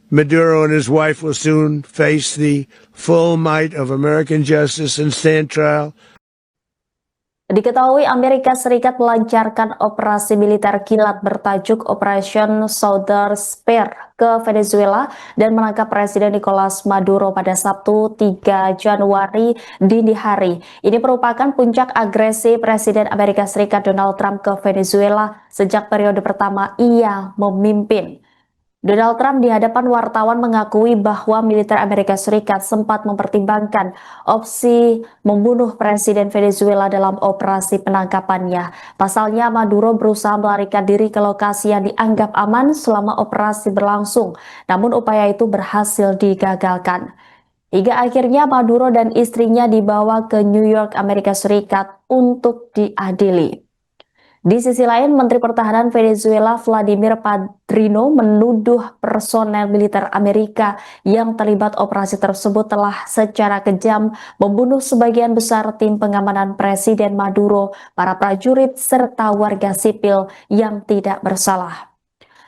Maduro and his wife will soon face the full might of American justice and stand trial. Diketahui Amerika Serikat melancarkan operasi militer kilat bertajuk Operation Southern Spear ke Venezuela dan menangkap Presiden Nicolas Maduro pada Sabtu 3 Januari dini hari. Ini merupakan puncak agresi Presiden Amerika Serikat Donald Trump ke Venezuela sejak periode pertama ia memimpin. Donald Trump di hadapan wartawan mengakui bahwa militer Amerika Serikat sempat mempertimbangkan opsi membunuh Presiden Venezuela dalam operasi penangkapannya. Pasalnya, Maduro berusaha melarikan diri ke lokasi yang dianggap aman selama operasi berlangsung, namun upaya itu berhasil digagalkan. Hingga akhirnya Maduro dan istrinya dibawa ke New York, Amerika Serikat untuk diadili. Di sisi lain, Menteri Pertahanan Venezuela Vladimir Padrino menuduh personel militer Amerika yang terlibat operasi tersebut telah secara kejam membunuh sebagian besar tim pengamanan Presiden Maduro, para prajurit, serta warga sipil yang tidak bersalah.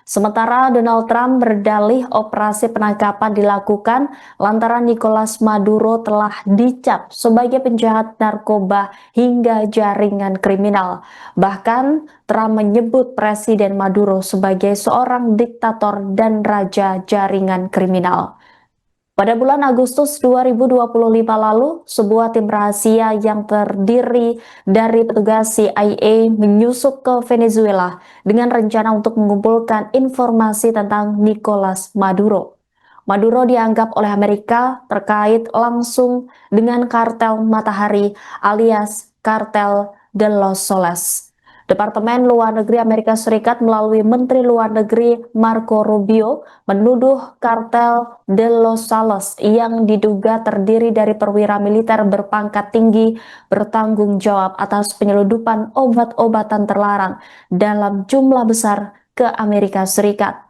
Sementara Donald Trump berdalih operasi penangkapan dilakukan lantaran Nicolas Maduro telah dicap sebagai penjahat narkoba hingga jaringan kriminal. Bahkan Trump menyebut Presiden Maduro sebagai seorang diktator dan raja jaringan kriminal. Pada bulan Agustus 2025 lalu, sebuah tim rahasia yang terdiri dari petugas CIA menyusup ke Venezuela dengan rencana untuk mengumpulkan informasi tentang Nicolas Maduro. Maduro dianggap oleh Amerika terkait langsung dengan kartel Matahari alias kartel de los Soles. Departemen Luar Negeri Amerika Serikat melalui Menteri Luar Negeri Marco Rubio menuduh kartel de los Soles yang diduga terdiri dari perwira militer berpangkat tinggi bertanggung jawab atas penyeludupan obat-obatan terlarang dalam jumlah besar ke Amerika Serikat.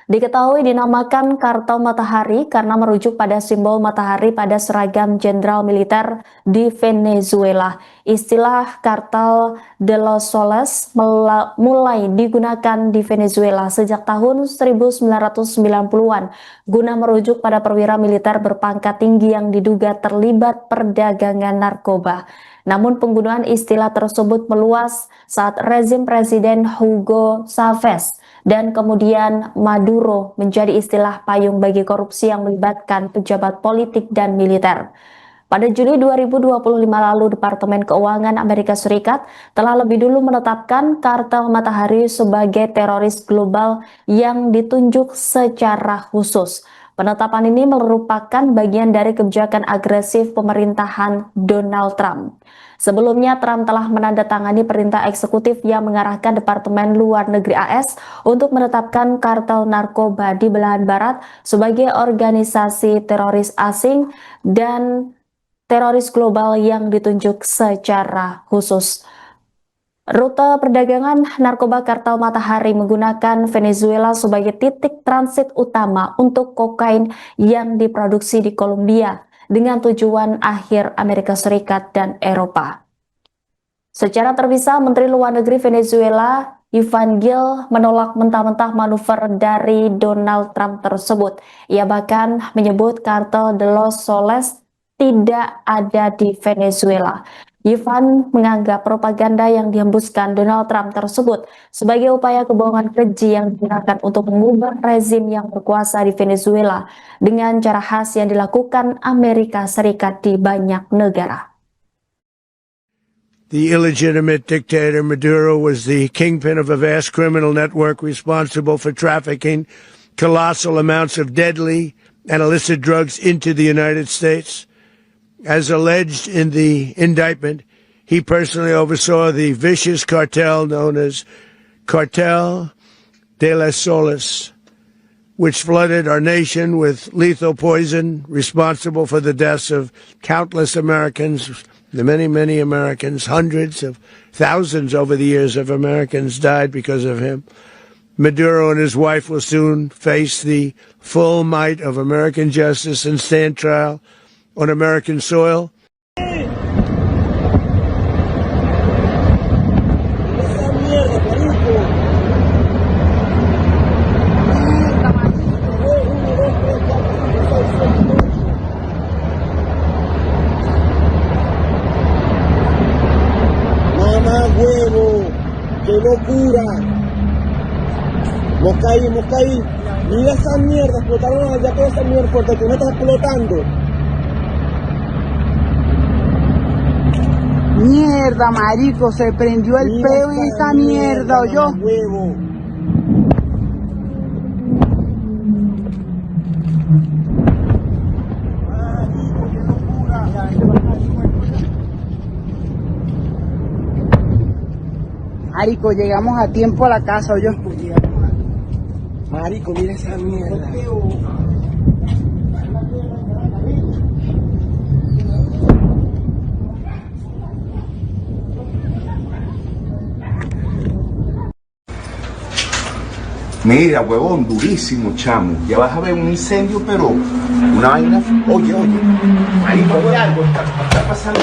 Diketahui dinamakan kartel Matahari karena merujuk pada simbol matahari pada seragam jenderal militer di Venezuela. Istilah kartel de los Soles mulai digunakan di Venezuela sejak tahun 1990-an guna merujuk pada perwira militer berpangkat tinggi yang diduga terlibat perdagangan narkoba. Namun penggunaan istilah tersebut meluas saat rezim Presiden Hugo Chavez dan kemudian Maduro menjadi istilah payung bagi korupsi yang melibatkan pejabat politik dan militer. Pada Juli 2025 lalu, Departemen Keuangan Amerika Serikat telah lebih dulu menetapkan kartel Matahari sebagai teroris global yang ditunjuk secara khusus. Penetapan ini merupakan bagian dari kebijakan agresif pemerintahan Donald Trump. Sebelumnya, Trump telah menandatangani perintah eksekutif yang mengarahkan Departemen Luar Negeri AS untuk menetapkan kartel narkoba di belahan barat sebagai organisasi teroris asing dan teroris global yang ditunjuk secara khusus. Rute perdagangan narkoba kartel Matahari menggunakan Venezuela sebagai titik transit utama untuk kokain yang diproduksi di Kolombia dengan tujuan akhir Amerika Serikat dan Eropa. Secara terpisah, Menteri Luar Negeri Venezuela Ivan Gil menolak mentah-mentah manuver dari Donald Trump tersebut. Ia bahkan menyebut kartel de los Soles tidak ada di Venezuela. Ivan menganggap propaganda yang dihembuskan Donald Trump tersebut sebagai upaya kebohongan keji yang digunakan untuk mengubah rezim yang berkuasa di Venezuela dengan cara khas yang dilakukan Amerika Serikat di banyak negara. The illegitimate dictator Maduro was the kingpin of a vast criminal network responsible for trafficking colossal amounts of deadly and illicit drugs into the United States. As alleged in the indictment, he personally oversaw the vicious cartel known as Cartel de los Soles, which flooded our nation with lethal poison, responsible for the deaths of countless Americans, the many Americans. Hundreds of thousands over the years of Americans died because of him. Maduro and his wife will soon face the full might of American justice and stand trial on American soil. locura! Mokai, mira esa mierda, explotaron allá toda esa mierda porque tú no estás explotando. Mierda, marico, se prendió el Mira peo en esa mierda, ¿oyó? huevo. Marico, llegamos a tiempo a la casa, ¿oyó? Marico, mira esa mierda. Mira, huevón, durísimo, chamo. Ya vas a ver un incendio, pero una vaina. Oye. Marico, algo está pasando.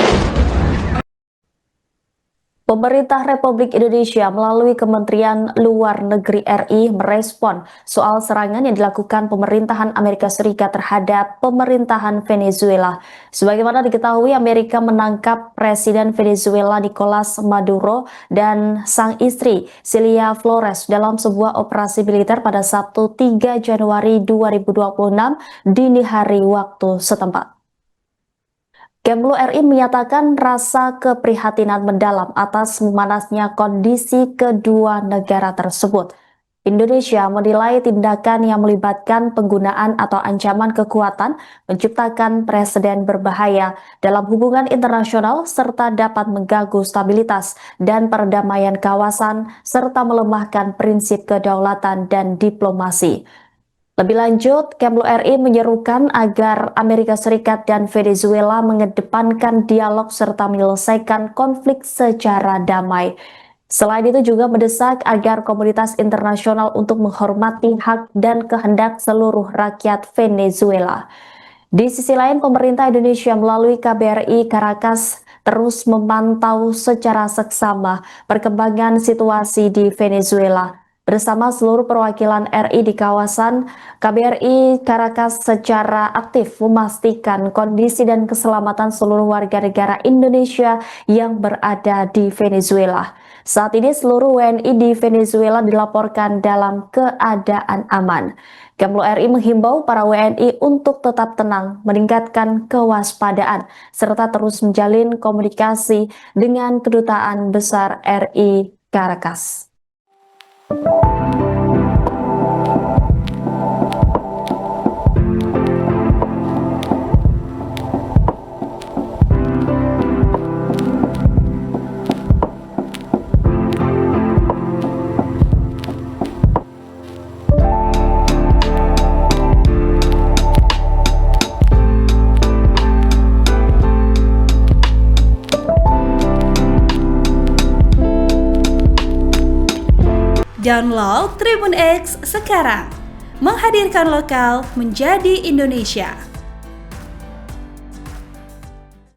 Pemerintah Republik Indonesia melalui Kementerian Luar Negeri RI merespon soal serangan yang dilakukan pemerintahan Amerika Serikat terhadap pemerintahan Venezuela. Sebagaimana diketahui, Amerika menangkap Presiden Venezuela Nicolas Maduro dan sang istri Celia Flores dalam sebuah operasi militer pada Sabtu 3 Januari 2026 dini hari waktu setempat. Kemlu RI menyatakan rasa keprihatinan mendalam atas memanasnya kondisi kedua negara tersebut. Indonesia menilai tindakan yang melibatkan penggunaan atau ancaman kekuatan menciptakan preseden berbahaya dalam hubungan internasional serta dapat mengganggu stabilitas dan perdamaian kawasan serta melemahkan prinsip kedaulatan dan diplomasi. Lebih lanjut, Kemlu RI menyerukan agar Amerika Serikat dan Venezuela mengedepankan dialog serta menyelesaikan konflik secara damai. Selain itu juga mendesak agar komunitas internasional untuk menghormati hak dan kehendak seluruh rakyat Venezuela. Di sisi lain, pemerintah Indonesia melalui KBRI Caracas terus memantau secara seksama perkembangan situasi di Venezuela. Bersama seluruh perwakilan RI di kawasan, KBRI Caracas secara aktif memastikan kondisi dan keselamatan seluruh warga negara Indonesia yang berada di Venezuela. Saat ini seluruh WNI di Venezuela dilaporkan dalam keadaan aman. Kemlu RI menghimbau para WNI untuk tetap tenang, meningkatkan kewaspadaan, serta terus menjalin komunikasi dengan Kedutaan Besar RI Caracas. Download Tribun X sekarang, menghadirkan lokal menjadi Indonesia.